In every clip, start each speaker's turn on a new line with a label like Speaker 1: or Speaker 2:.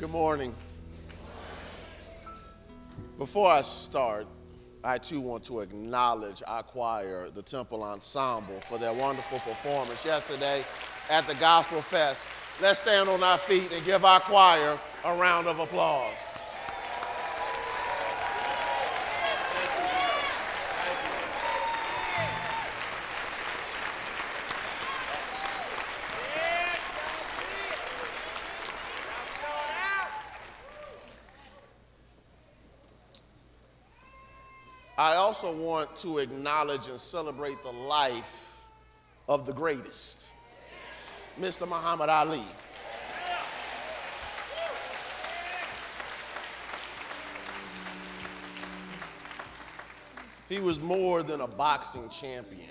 Speaker 1: Good morning. Before I start, I too want to acknowledge our choir, the Temple Ensemble, for their wonderful performance yesterday at the Gospel Fest. Let's stand on our feet and give our choir a round of applause. I also want to acknowledge and celebrate the life of the greatest, Mr. Muhammad Ali. He was more than a boxing champion.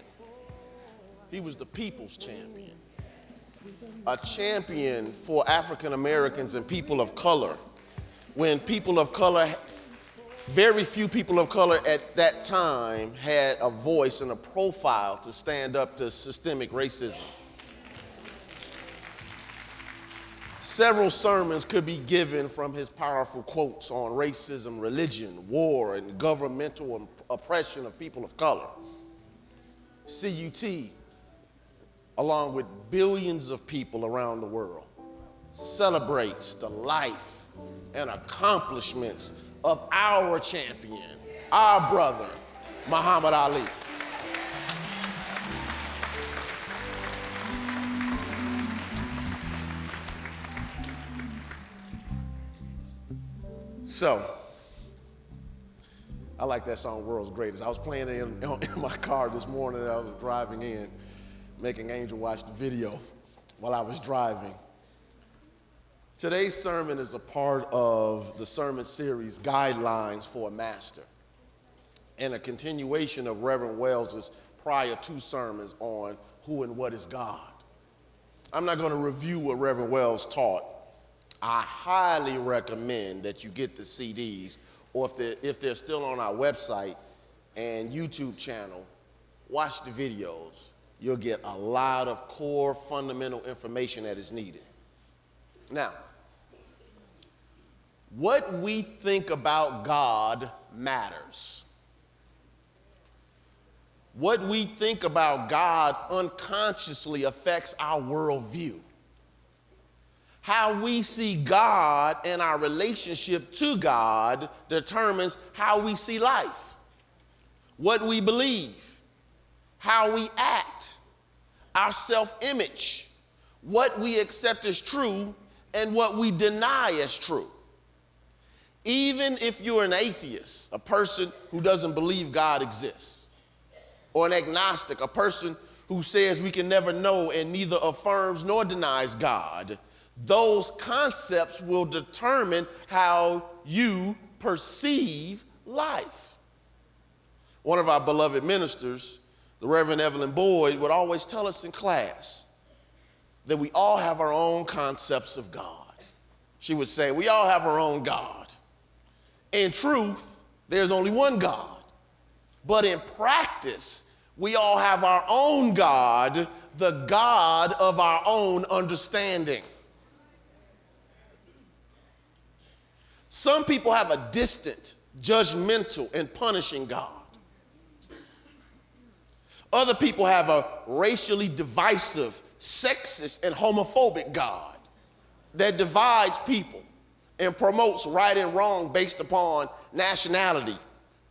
Speaker 1: He was the people's champion, a champion for African Americans and people of color. When people of color, very few people of color at that time had a voice and a profile to stand up to systemic racism. Several sermons could be given from his powerful quotes on racism, religion, war, and governmental oppression of people of color. CUT, along with billions of people around the world, celebrates the life and accomplishments of our champion, our brother, Muhammad Ali. So, I like that song, World's Greatest. I was playing it in my car this morning. I was driving in, making Angel watch the video while I was driving. Today's sermon is a part of the sermon series, Guidelines for a Master, and a continuation of Reverend Wells's prior two sermons on who and what is God. I'm not going to review what Reverend Wells taught. I highly recommend that you get the CDs, or if they're still on our website and YouTube channel, watch the videos. You'll get a lot of core fundamental information that is needed. Now, what we think about God matters. What we think about God unconsciously affects our worldview. How we see God and our relationship to God determines how we see life, what we believe, how we act, our self-image, what we accept as true, and what we deny as true. Even if you're an atheist, a person who doesn't believe God exists, or an agnostic, a person who says we can never know and neither affirms nor denies God, those concepts will determine how you perceive life. One of our beloved ministers, the Reverend Evelyn Boyd, would always tell us in class that we all have our own concepts of God. She would say, we all have our own God. In truth, there's only one God. But in practice, we all have our own God, the God of our own understanding. Some people have a distant, judgmental, and punishing God. Other people have a racially divisive, sexist, and homophobic God that divides people and promotes right and wrong based upon nationality,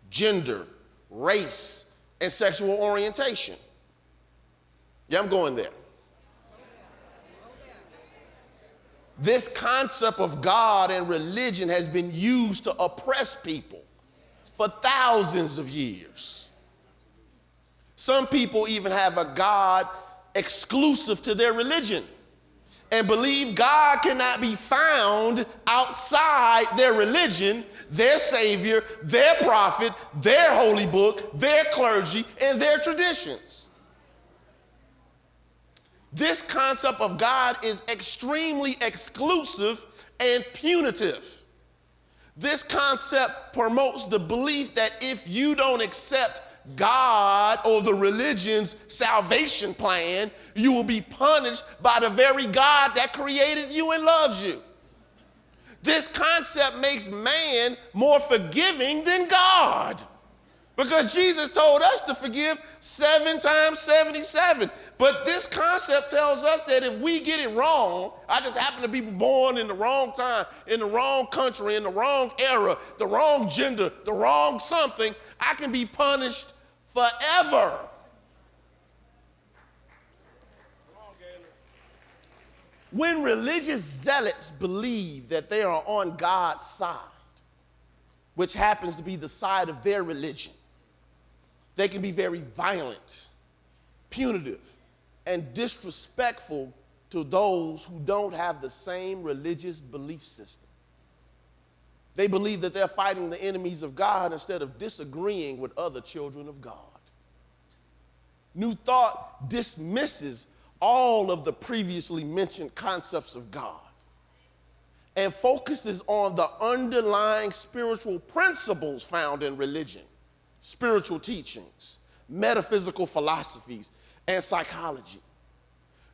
Speaker 1: gender, race, and sexual orientation. Yeah, I'm going there. This concept of God and religion has been used to oppress people for thousands of years. Some people even have a God exclusive to their religion and believe God cannot be found outside their religion, their savior, their prophet, their holy book, their clergy, and their traditions. This concept of God is extremely exclusive and punitive. This concept promotes the belief that if you don't accept God or the religion's salvation plan, you will be punished by the very God that created you and loves you. This concept makes man more forgiving than God. Because Jesus told us to forgive 7 times 77. But this concept tells us that if we get it wrong, I just happen to be born in the wrong time, in the wrong country, in the wrong era, the wrong gender, the wrong something, I can be punished forever. When religious zealots believe that they are on God's side, which happens to be the side of their religion, they can be very violent, punitive, and disrespectful to those who don't have the same religious belief system. They believe that they're fighting the enemies of God instead of disagreeing with other children of God. New Thought dismisses all of the previously mentioned concepts of God and focuses on the underlying spiritual principles found in religion, spiritual teachings, metaphysical philosophies, and psychology.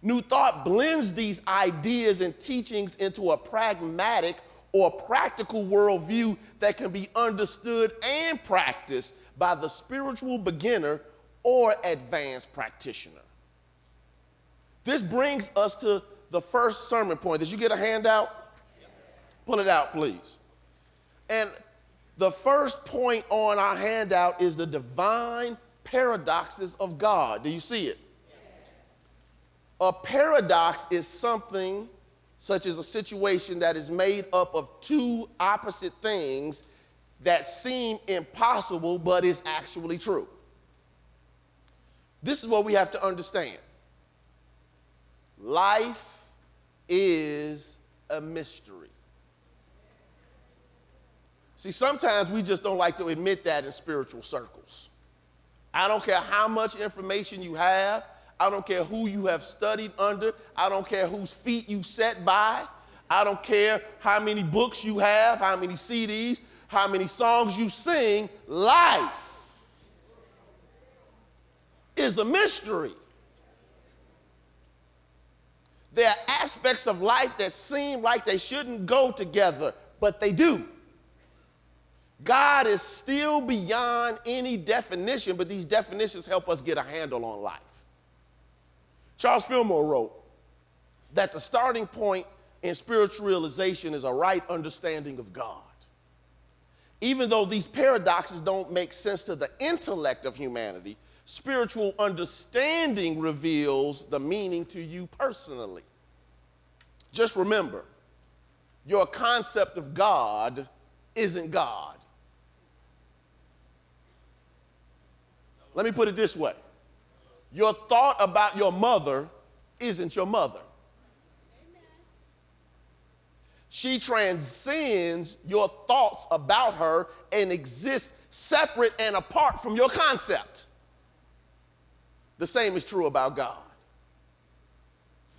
Speaker 1: New Thought blends these ideas and teachings into a pragmatic or practical worldview that can be understood and practiced by the spiritual beginner or advanced practitioner. This brings us to the first sermon point. Did you get a handout? Pull it out, please. And the first point on our handout is the divine paradoxes of God. Do you see it? A paradox is something such as a situation that is made up of two opposite things that seem impossible but is actually true. This is what we have to understand. Life is a mystery. See, sometimes we just don't like to admit that in spiritual circles. I don't care how much information you have. I don't care who you have studied under. I don't care whose feet you sat by. I don't care how many books you have, how many CDs, how many songs you sing. Life is a mystery. There are aspects of life that seem like they shouldn't go together, but they do. God is still beyond any definition, but these definitions help us get a handle on life. Charles Fillmore wrote that the starting point in spiritual realization is a right understanding of God. Even though these paradoxes don't make sense to the intellect of humanity, spiritual understanding reveals the meaning to you personally. Just remember, your concept of God isn't God. Let me put it this way. Your thought about your mother isn't your mother. Amen. She transcends your thoughts about her and exists separate and apart from your concept. The same is true about God.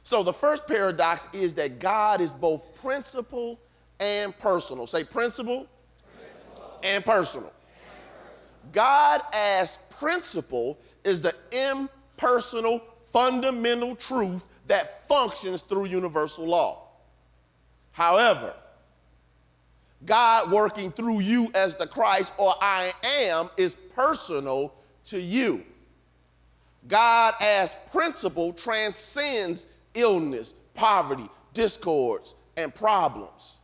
Speaker 1: So the first paradox is that God is both principle and personal. Say principle, and personal. God as principle is the impersonal, fundamental truth that functions through universal law. However, God working through you as the Christ, or I am, is personal to you. God as principle transcends illness, poverty, discords, and problems.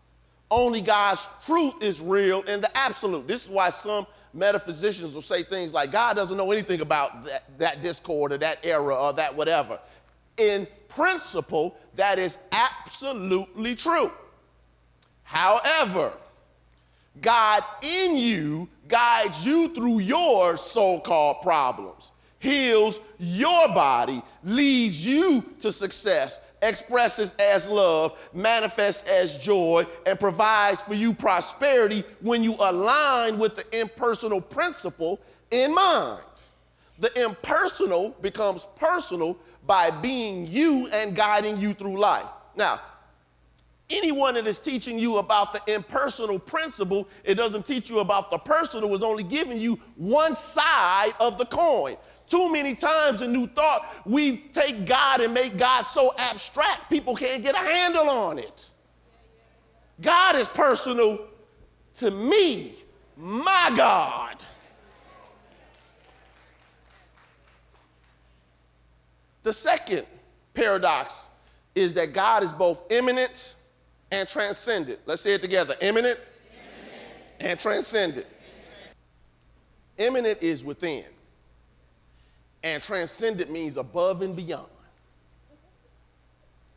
Speaker 1: Only God's truth is real in the absolute. This is why some metaphysicians will say things like, God doesn't know anything about that discord or that error or that whatever. In principle, that is absolutely true. However, God in you guides you through your so-called problems, heals your body, leads you to success, expresses as love, manifests as joy, and provides for you prosperity when you align with the impersonal principle in mind. The impersonal becomes personal by being you and guiding you through life. Now, anyone that is teaching you about the impersonal principle, it doesn't teach you about the personal, is only giving you one side of the coin. Too many times in New Thought, we take God and make God so abstract, people can't get a handle on it. God is personal to me, my God. The second paradox is that God is both immanent and transcendent. Let's say it together. Immanent and transcendent. Immanent is within, and transcendent means above and beyond.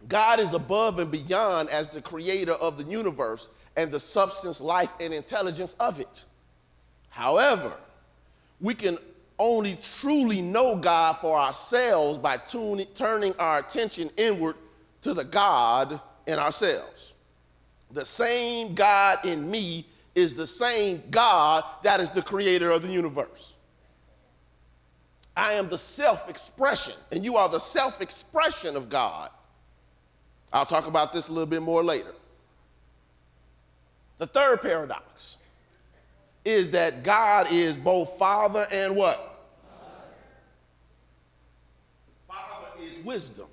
Speaker 1: God is above and beyond as the creator of the universe and the substance, life, and intelligence of it. However, we can only truly know God for ourselves by turning our attention inward to the God in ourselves. The same God in me is the same God that is the creator of the universe. I am the self-expression, and you are the self-expression of God. I'll talk about this a little bit more later. The third paradox is that God is both Father and what? Father is wisdom.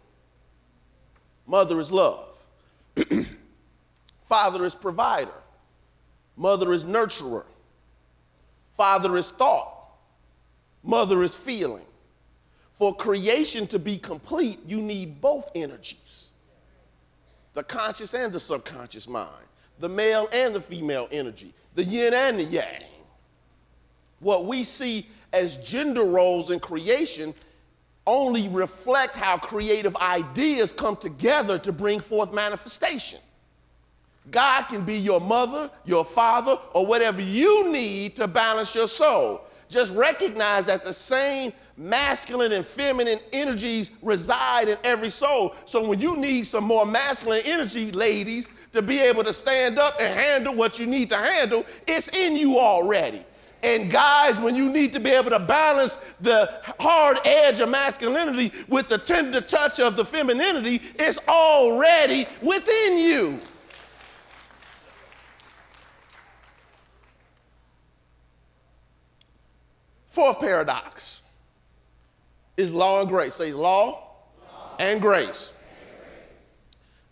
Speaker 1: Mother is love. Father is provider. Mother is nurturer. Father is thought. Mother is feeling. For creation to be complete, you need both energies. The conscious and the subconscious mind, the male and the female energy, the yin and the yang. What we see as gender roles in creation only reflect how creative ideas come together to bring forth manifestation. God can be your mother, your father, or whatever you need to balance your soul. Just recognize that the same masculine and feminine energies reside in every soul. So when you need some more masculine energy, ladies, to be able to stand up and handle what you need to handle, it's in you already. And guys, when you need to be able to balance the hard edge of masculinity with the tender touch of the femininity, it's already within you. Fourth paradox is law and grace. Say law and grace.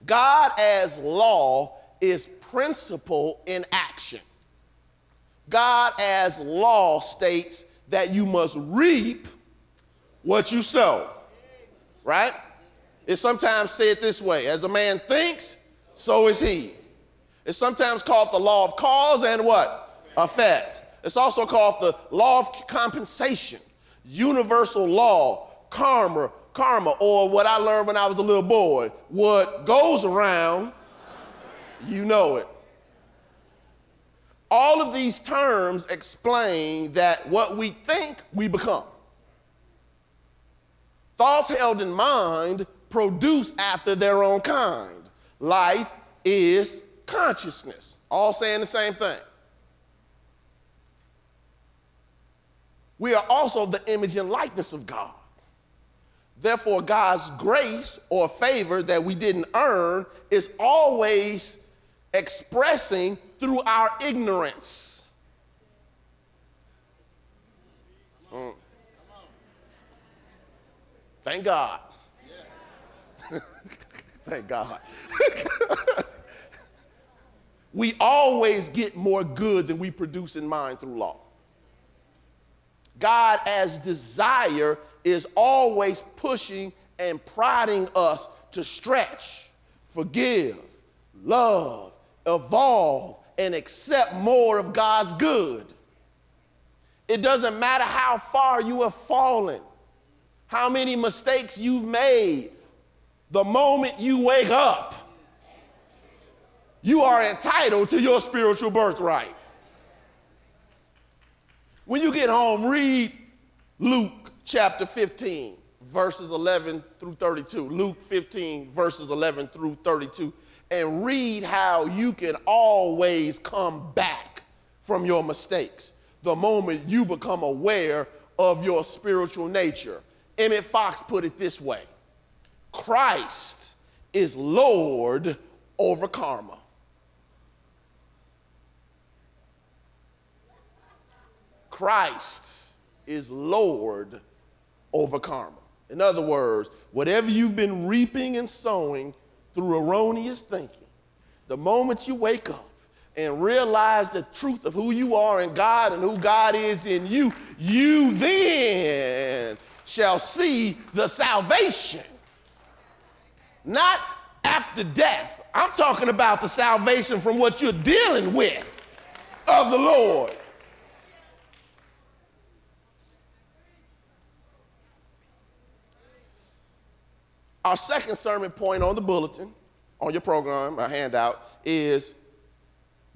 Speaker 1: God as law is principle in action. God as law states that you must reap what you sow, right? It's sometimes said this way: as a man thinks, so is he. It's sometimes called the law of cause and what? Effect. It's also called the law of compensation, universal law, karma, or what I learned when I was a little boy. What goes around, you know it. All of these terms explain that what we think, we become. Thoughts held in mind produce after their own kind. Life is consciousness. All saying the same thing. We are also the image and likeness of God. Therefore, God's grace or favor that we didn't earn is always expressing through our ignorance. Thank God. Thank God. We always get more good than we produce in mind through law. God as desire is always pushing and prodding us to stretch, forgive, love, evolve, and accept more of God's good. It doesn't matter how far you have fallen, how many mistakes you've made. The moment you wake up, you are entitled to your spiritual birthright. When you get home, read Luke chapter 15, verses 11 through 32. Luke 15, verses 11 through 32. And read how you can always come back from your mistakes the moment you become aware of your spiritual nature. Emmett Fox put it this way: Christ is Lord over karma. Christ is Lord over karma. In other words, whatever you've been reaping and sowing through erroneous thinking, The moment you wake up and realize the truth of who you are in God and who God is in you, you then shall see the salvation. Not after death. I'm talking about the salvation from what you're dealing with of the Lord. Our second sermon point on the bulletin, on your program, a handout, is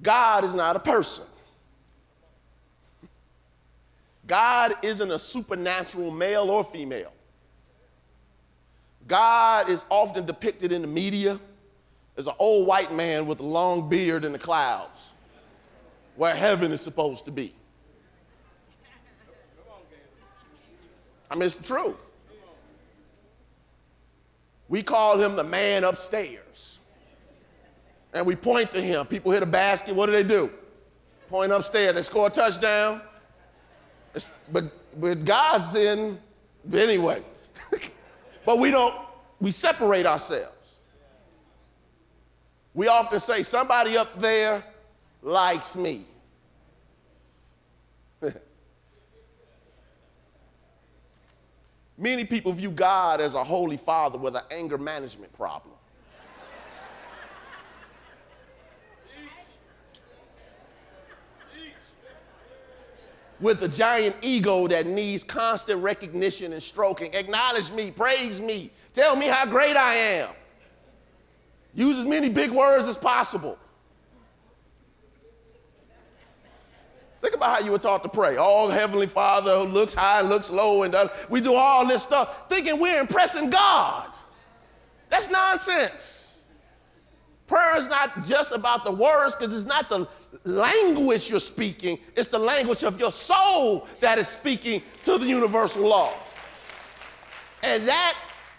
Speaker 1: God is not a person. God isn't a supernatural male or female. God is often depicted in the media as an old white man with a long beard in the clouds, where heaven is supposed to be. I mean, it's the truth. We call him the man upstairs. And we point to him. People hit a basket, what do? Point upstairs, they score a touchdown. But God's in, anyway. But we separate ourselves. We often say, somebody up there likes me. Many people view God as a holy father with an anger management problem. With a giant ego that needs constant recognition and stroking. Acknowledge me, praise me, tell me how great I am. Use as many big words as possible. Think about how you were taught to pray. Oh, Heavenly Father who looks high and looks low, and we do all this stuff thinking we're impressing God. That's nonsense. Prayer is not just about the words, because it's not the language you're speaking, it's the language of your soul that is speaking to the universal law. And that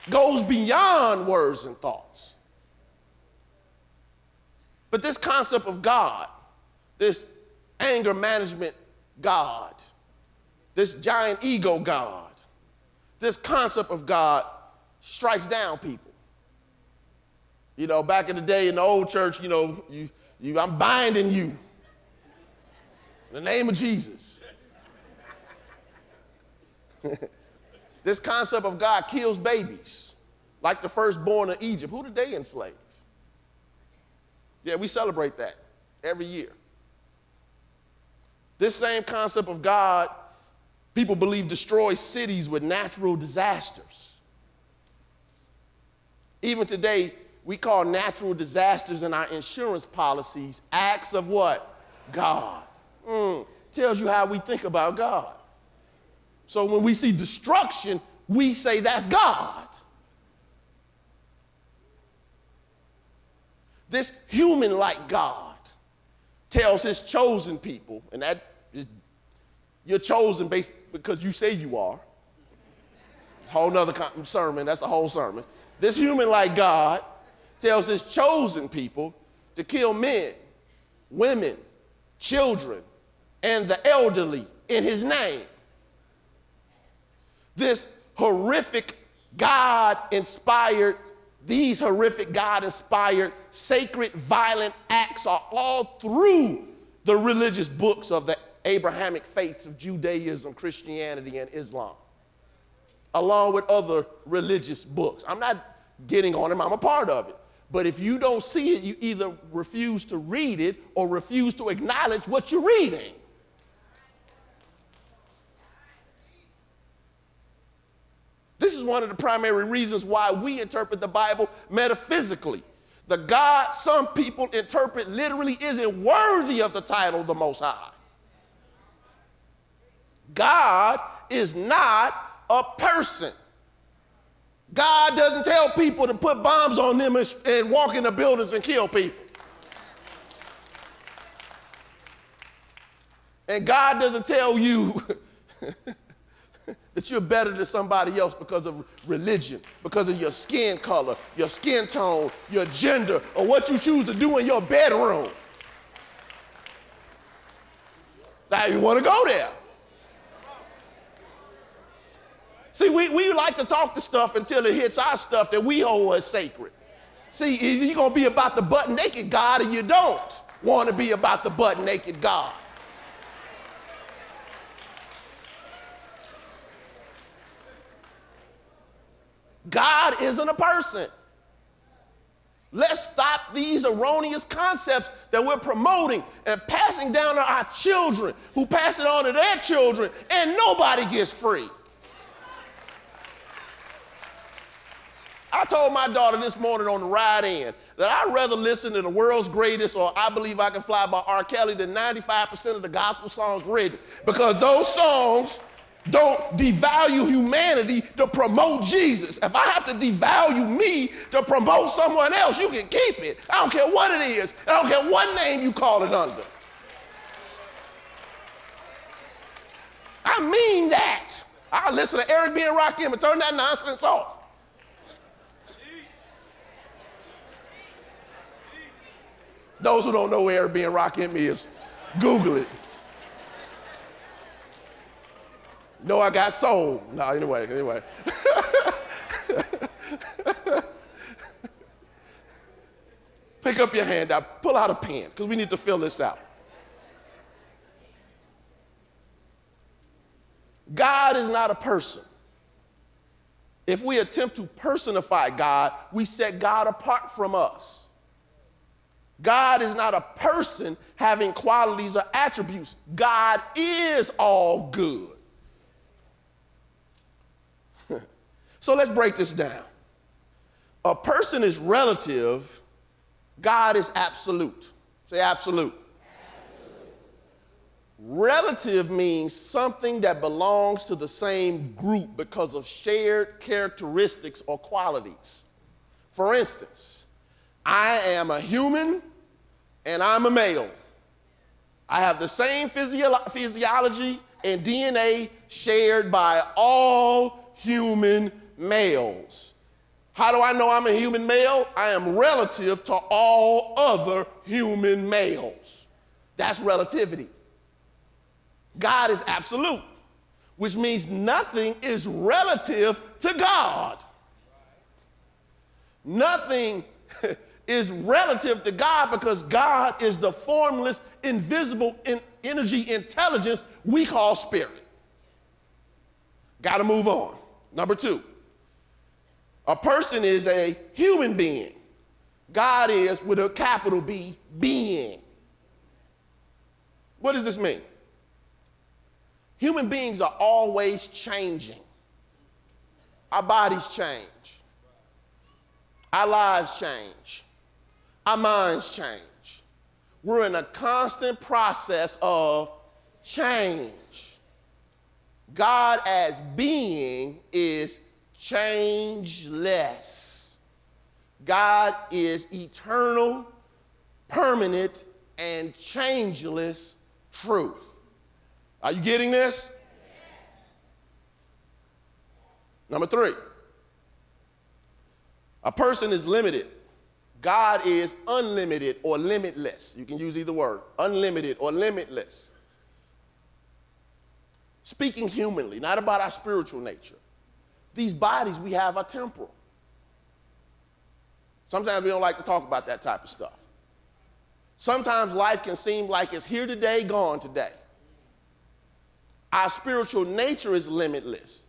Speaker 1: goes beyond words and thoughts. But this concept of God, this anger management God, this giant ego God, this concept of God strikes down people. You know, back in the day in the old church, I'm binding you in the name of Jesus. This concept of God kills babies, like the firstborn of Egypt. Who did they enslave? Yeah, we celebrate that every year. This same concept of God, people believe, destroys cities with natural disasters. Even today, we call natural disasters in our insurance policies acts of what? God. Tells you how we think about God. So when we see destruction, we say that's God. This human-like God tells his chosen people, and that is, you're chosen based because you say you are. It's a whole nother sermon, that's a whole sermon. This human-like God tells his chosen people to kill men, women, children, and the elderly in his name. These horrific God-inspired sacred violent acts are all through the religious books of the Abrahamic faiths of Judaism, Christianity, and Islam, along with other religious books. I'm not getting on them, I'm a part of it. But if you don't see it, you either refuse to read it or refuse to acknowledge what you're reading. This is one of the primary reasons why we interpret the Bible metaphysically. The God some people interpret literally isn't worthy of the title of the Most High. God is not a person. God doesn't tell people to put bombs on them and walk into buildings and kill people. And God doesn't tell you that you're better than somebody else because of religion, because of your skin color, your skin tone, your gender, or what you choose to do in your bedroom. Now you want to go there. See, we like to talk to stuff until it hits our stuff that we hold as sacred. See, either you're going to be about the butt-naked God or you don't want to be about the butt-naked God. God isn't a person. Let's stop these erroneous concepts that we're promoting and passing down to our children, who pass it on to their children, and nobody gets free. I told my daughter this morning on the ride in that I'd rather listen to the world's greatest or I Believe I Can Fly by R. Kelly than 95% of the gospel songs written, because those songs don't devalue humanity to promote Jesus. If I have to devalue me to promote someone else, you can keep it. I don't care what it is. I don't care what name you call it under. I mean that. I listen to Eric B. and Rakim and turn that nonsense off. Those who don't know where Eric B. and Rakim is, Google it. No, I got soul. No, anyway. Pick up your hand out, pull out a pen, because we need to fill this out. God is not a person. If we attempt to personify God, we set God apart from us. God is not a person having qualities or attributes. God is all good. So let's break this down. A person is relative. God is absolute. Say absolute. Relative means something that belongs to the same group because of shared characteristics or qualities. For instance, I am a human and I'm a male. I have the same physiology and DNA shared by all human males. How do I know I'm a human male? I am relative to all other human males. That's relativity. God is absolute, which means nothing is relative to God. Nothing is relative to God because God is the formless, invisible energy intelligence we call spirit. Got to move on. Number two, a person is a human being. God is, with a capital B, being. What does this mean? Human beings are always changing. Our bodies change. Our lives change. Our minds change. We're in a constant process of change. God as being is changeless. God is eternal, permanent, and changeless truth. Are you getting this? Number three, a person is limited. God is unlimited or limitless. You can use either word, unlimited or limitless. Speaking humanly, not about our spiritual nature. These bodies we have are temporal. Sometimes we don't like to talk about that type of stuff. Sometimes life can seem like it's here today, gone today. Our spiritual nature is limitless.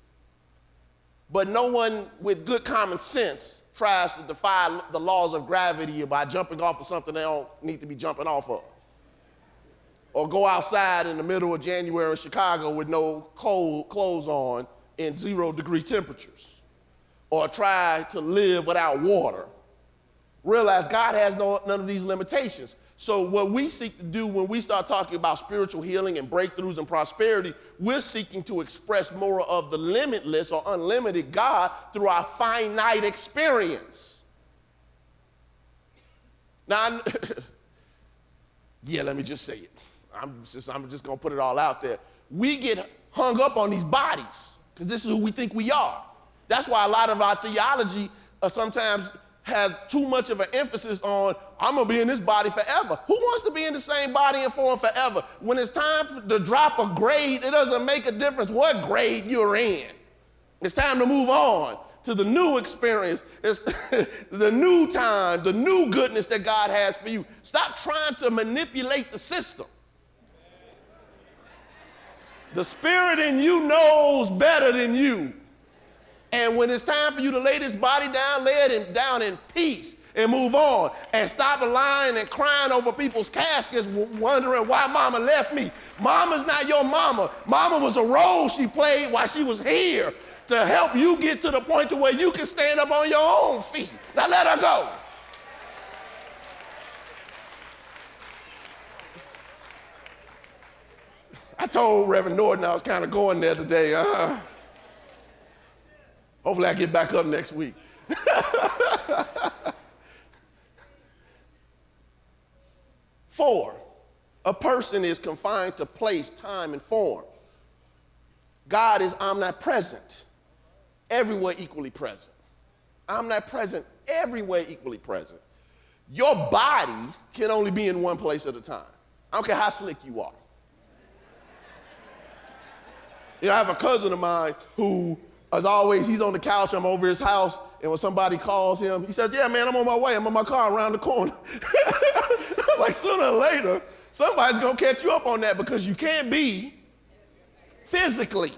Speaker 1: But no one with good common sense tries to defy the laws of gravity by jumping off of something they don't need to be jumping off of. Or go outside in the middle of January in Chicago with no cold clothes on in 0-degree temperatures. Or try to live without water. Realize God has none of these limitations. So what we seek to do when we start talking about spiritual healing and breakthroughs and prosperity, we're seeking to express more of the limitless or unlimited God through our finite experience. Now, let me just say it. I'm just going to put it all out there. We get hung up on these bodies because this is who we think we are. That's why a lot of our theology sometimes has too much of an emphasis on, I'm going to be in this body forever. Who wants to be in the same body and form forever? When it's time to drop a grade, it doesn't make a difference what grade you're in. It's time to move on to the new experience. It's the new time, the new goodness that God has for you. Stop trying to manipulate the system. The spirit in you knows better than you. And when it's time for you to lay this body down, lay it down in peace and move on and stop lying and crying over people's caskets, wondering why mama left me. Mama's not your mama. Mama was a role she played while she was here to help you get to the point to where you can stand up on your own feet. Now let her go. I told Reverend Norton I was kind of going there today. Hopefully I get back up next week. Four, a person is confined to place, time, and form. God is omnipresent, everywhere equally present. Omnipresent, everywhere equally present. Your body can only be in one place at a time. I don't care how slick you are. You know, I have a cousin of mine who, as always, he's on the couch, I'm over his house, and when somebody calls him, he says, yeah, man, I'm on my way. I'm in my car around the corner. Like sooner or later, somebody's going to catch you up on that because you can't be physically.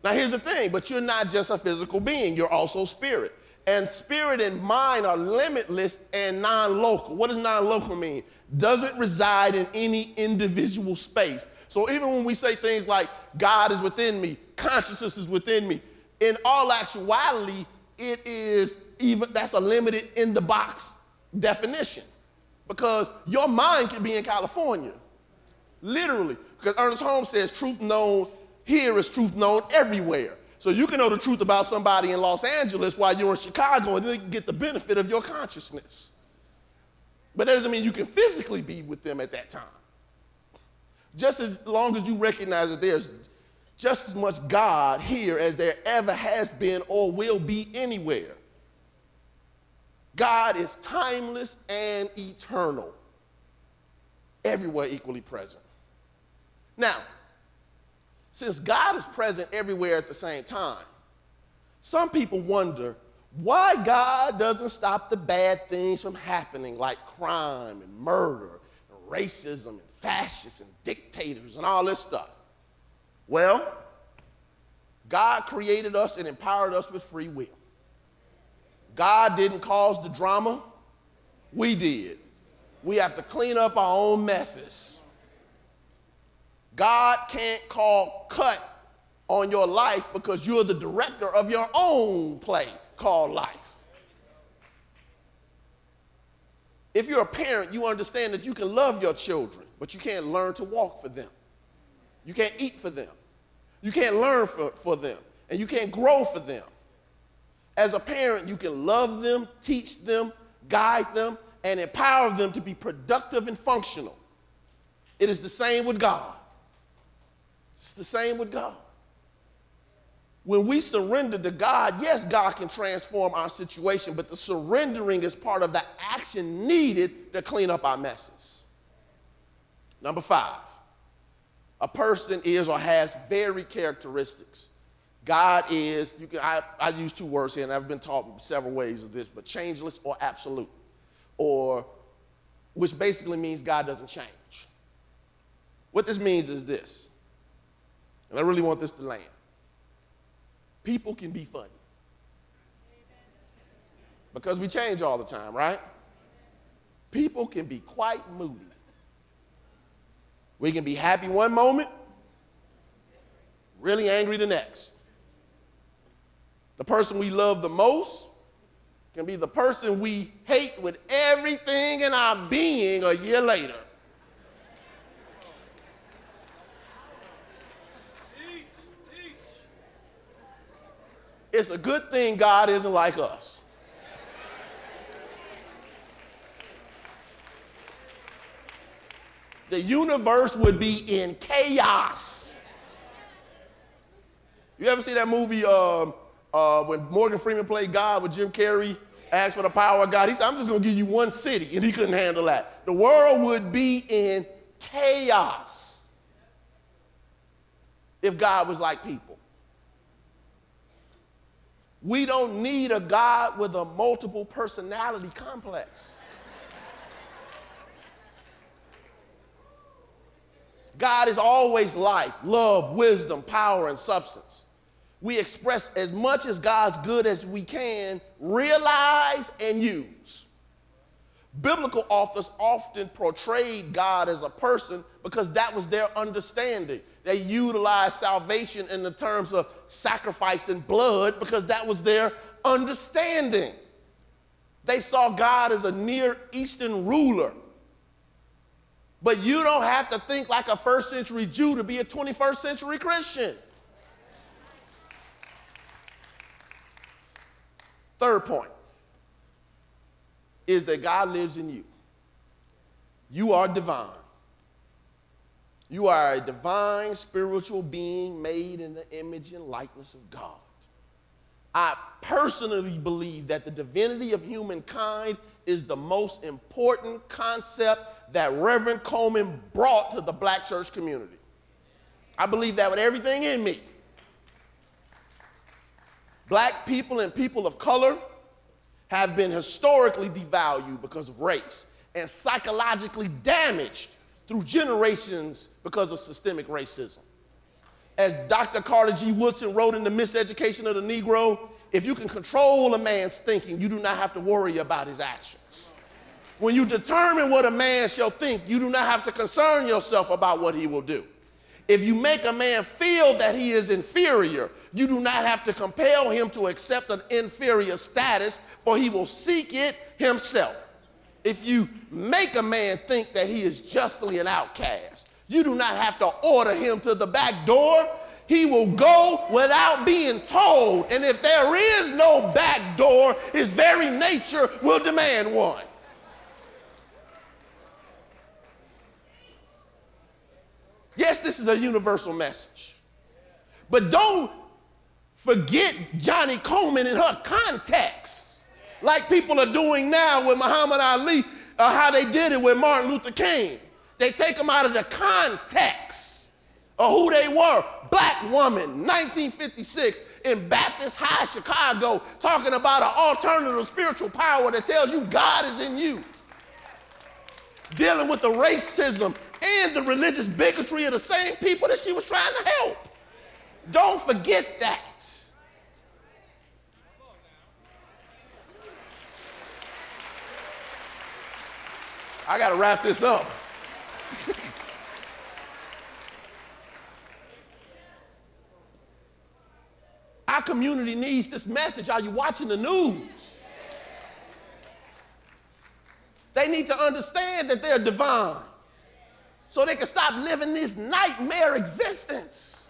Speaker 1: Now, here's the thing, but you're not just a physical being. You're also spirit. And spirit and mind are limitless and non-local. What does non-local mean? Doesn't reside in any individual space. So even when we say things like, God is within me, consciousness is within me, in all actuality, that's a limited in the box definition. Because your mind can be in California, literally. Because Ernest Holmes says truth known here is truth known everywhere. So you can know the truth about somebody in Los Angeles while you're in Chicago and then get the benefit of your consciousness. But that doesn't mean you can physically be with them at that time. Just as long as you recognize that there's just as much God here as there ever has been or will be anywhere. God is timeless and eternal, everywhere equally present. Now, since God is present everywhere at the same time, some people wonder why God doesn't stop the bad things from happening, like crime and murder and racism and fascists and dictators and all this stuff. Well, God created us and empowered us with free will. God didn't cause the drama, we did. We have to clean up our own messes. God can't call cut on your life because you're the director of your own play called life. If you're a parent, you understand that you can love your children, but you can't learn to walk for them. You can't eat for them. You can't learn for them, and you can't grow for them. As a parent, you can love them, teach them, guide them, and empower them to be productive and functional. It is the same with God. It's the same with God. When we surrender to God, yes, God can transform our situation, but the surrendering is part of the action needed to clean up our messes. Number 5, a person is or has varied characteristics. God is, I use 2 words here, and I've been taught several ways of this, but changeless or absolute, which basically means God doesn't change. What this means is this, and I really want this to land. People can be funny. Because we change all the time, right? People can be quite moody. We can be happy one moment, really angry the next. The person we love the most can be the person we hate with everything in our being a year later. It's a good thing God isn't like us. The universe would be in chaos. You ever see that movie when Morgan Freeman played God with Jim Carrey, asked for the power of God? He said, I'm just going to give you one city, and he couldn't handle that. The world would be in chaos if God was like people. We don't need a God with a multiple personality complex. God is always life, love, wisdom, power, and substance. We express as much as God's good as we can, realize, and use. Biblical authors often portrayed God as a person because that was their understanding. They utilized salvation in the terms of sacrifice and blood because that was their understanding. They saw God as a Near Eastern ruler. But you don't have to think like a first century Jew to be a 21st century Christian. Third point is that God lives in you. You are divine. You are a divine spiritual being made in the image and likeness of God. I personally believe that the divinity of humankind is the most important concept that Reverend Coleman brought to the black church community. I believe that with everything in me. Black people and people of color have been historically devalued because of race and psychologically damaged through generations because of systemic racism. As Dr. Carter G. Woodson wrote in The Miseducation of the Negro, if you can control a man's thinking, you do not have to worry about his actions. When you determine what a man shall think, you do not have to concern yourself about what he will do. If you make a man feel that he is inferior, you do not have to compel him to accept an inferior status, for he will seek it himself. If you make a man think that he is justly an outcast, you do not have to order him to the back door. He will go without being told. And if there is no back door, his very nature will demand one. Yes, this is a universal message. But don't forget Johnny Coleman in her context, like people are doing now with Muhammad Ali, how they did it with Martin Luther King. They take them out of the context of who they were. Black woman, 1956, in Baptist High, Chicago, talking about an alternative spiritual power that tells you God is in you. Dealing with the racism and the religious bigotry of the same people that she was trying to help. Don't forget that. I got to wrap this up. Our community needs this message. Are you watching the news? They need to understand that they're divine so they can stop living this nightmare existence.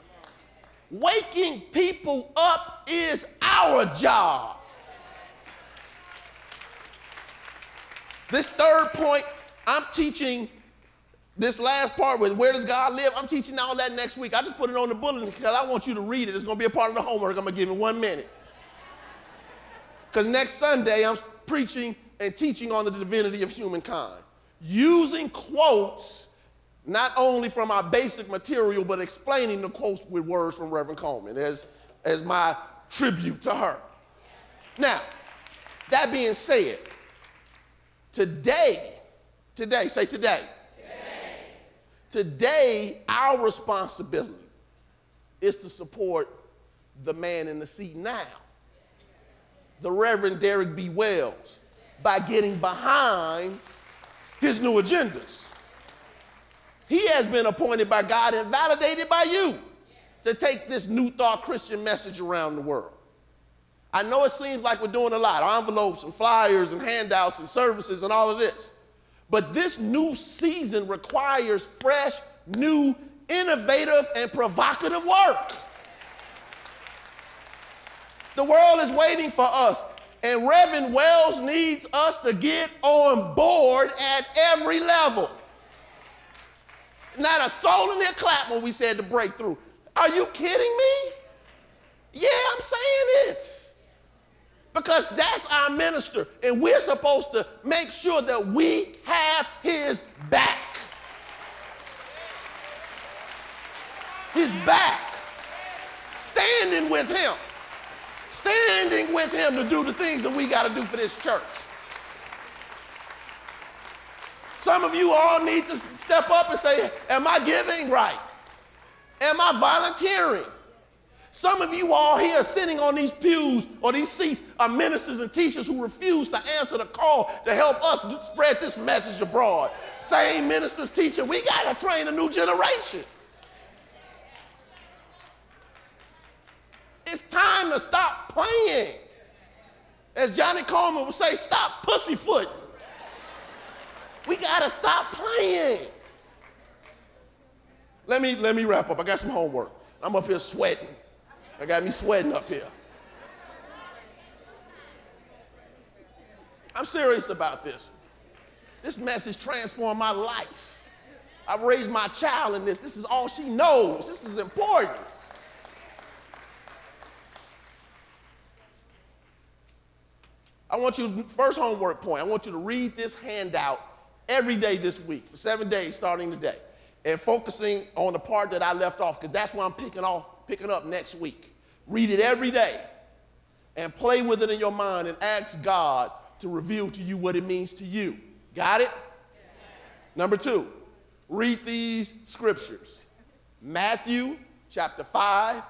Speaker 1: Waking people up is our job. This third point, I'm teaching this last part with where does God live? I'm teaching all that next week. I just put it on the bulletin because I want you to read it. It's going to be a part of the homework. I'm going to give you 1 minute. Because next Sunday, I'm preaching and teaching on the divinity of humankind, using quotes not only from our basic material, but explaining the quotes with words from Reverend Coleman as my tribute to her. Now, that being said, today, say today. Today, our responsibility is to support the man in the seat now, the Reverend Derek B. Wells, by getting behind his new agendas. He has been appointed by God and validated by you to take this New Thought Christian message around the world. I know it seems like we're doing a lot, envelopes and flyers and handouts and services and all of this. But this new season requires fresh, new, innovative, and provocative work. The world is waiting for us, and Reverend Wells needs us to get on board at every level. Not a soul in there clap when we said the breakthrough. Are you kidding me? Yeah, I'm saying it. Because that's our minister, and we're supposed to make sure that we have his back. His back. Standing with him. Standing with him to do the things that we got to do for this church. Some of you all need to step up and say, am I giving right? Am I volunteering? Some of you all here sitting on these pews or these seats are ministers and teachers who refuse to answer the call to help us spread this message abroad. Same ministers, teachers, we got to train a new generation. It's time to stop playing. As Johnny Coleman would say, stop pussyfooting. We got to stop playing. Let me wrap up. I got some homework. I'm up here sweating. I got me sweating up here. I'm serious about this. This message transformed my life. I've raised my child in this. This is all she knows. This is important. I want you, first homework point, I want you to read this handout every day this week for 7 days starting today and focusing on the part that I left off because that's what I'm picking up next week. Read it every day and play with it in your mind and ask God to reveal to you what it means to you. Got it? Yes. Number 2, read these scriptures. Matthew chapter 5,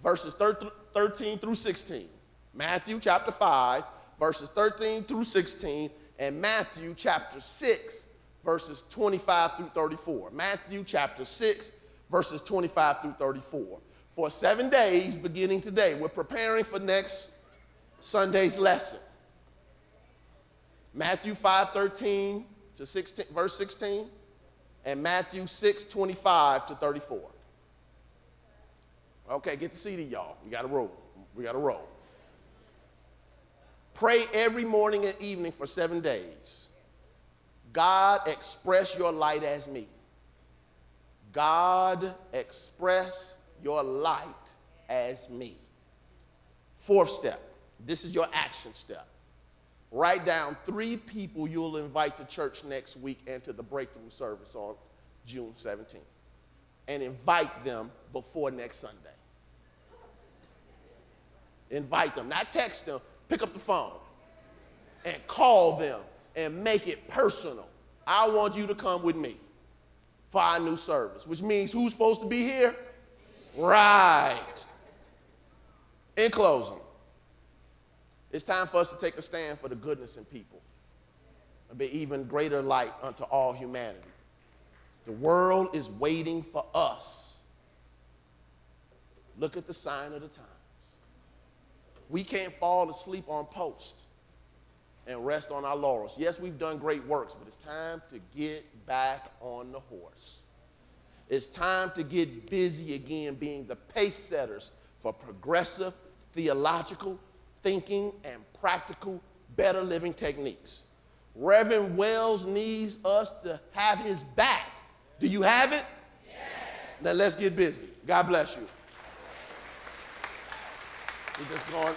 Speaker 1: verses 13 through 16. Matthew chapter 5, verses 13 through 16, and Matthew chapter 6, verses 25 through 34. Matthew chapter 6, verses 25 through 34. For 7 days beginning today, we're preparing for next Sunday's lesson. Matthew 5:13 to 16, verse 16, and Matthew 6:25 to 34. Okay, get the CD, y'all. We got to roll. We got to roll. Pray every morning and evening for 7 days. God, express your light as me. God, express your light as me. 4th step. This is your action step. Write down 3 people you'll invite to church next week and to the breakthrough service on June 17th. And invite them before next Sunday. Invite them, not text them. Pick up the phone and call them and make it personal. I want you to come with me for our new service, which means who's supposed to be here? Right. In closing, it's time for us to take a stand for the goodness in people and be even greater light unto all humanity. The world is waiting for us. Look at the sign of the times. We can't fall asleep on post and rest on our laurels. Yes, we've done great works, but it's time to get back on the horse. It's time to get busy again being the pace setters for progressive, theological thinking and practical, better living techniques. Reverend Wells needs us to have his back. Do you have it? Yes. Now let's get busy. God bless you. We're just going.